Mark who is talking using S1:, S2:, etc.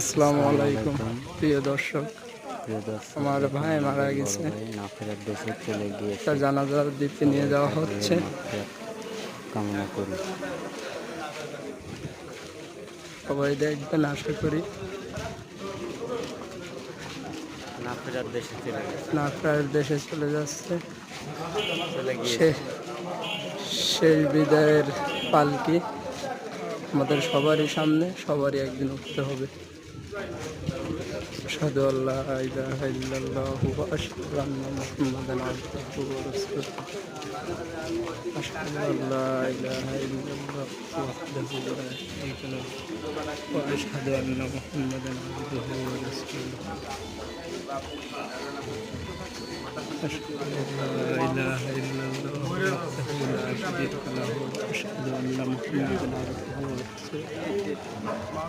S1: আসসালামু আলাইকুম
S2: আলাইকুম
S1: প্রিয় দর্শক।
S2: প্রিয় দর্শক,
S1: আমার
S2: দেখুন
S1: ভাই মারা
S2: আমাদের বড়
S1: গেছে,
S2: ভাই না ফেরার দেশে চলে
S1: তার
S2: গিয়েছে।
S1: জানাজা দিতে নিয়ে
S2: সবাই
S1: যাওয়া
S2: তার
S1: হচ্ছে।
S2: রুহের মাগফিরাত কামনা করি।
S1: সবাই দেখবেন আশা করি।
S2: না ফেরার দেশে চলে গেছে,
S1: না প্রায় দেশে চলে যাচ্ছে।
S2: চলে
S1: সে
S2: গিয়েছে।
S1: শেষ বিদায়ের পালকি আমাদের সবারই সামনে, সবারই একদিন উঠতে হবে। আশহাদু আল্লা ইলাহা ইল্লাল্লাহু ওয়া আশহাদু আন্না মুহাম্মাদান আবদুহু ওয়া রাসূলুহু। আশহাদু আল্লা ইলাহা ইল্লাল্লাহু ওয়াহদাহু লা শারীকা লাহু ওয়া আশহাদু আন্না মুহাম্মাদান আবদুহু ওয়া রাসূলুহু। أشهد أن لا إله إلا الله وحده لا شريك له وأشهد أن محمدا عبده ورسوله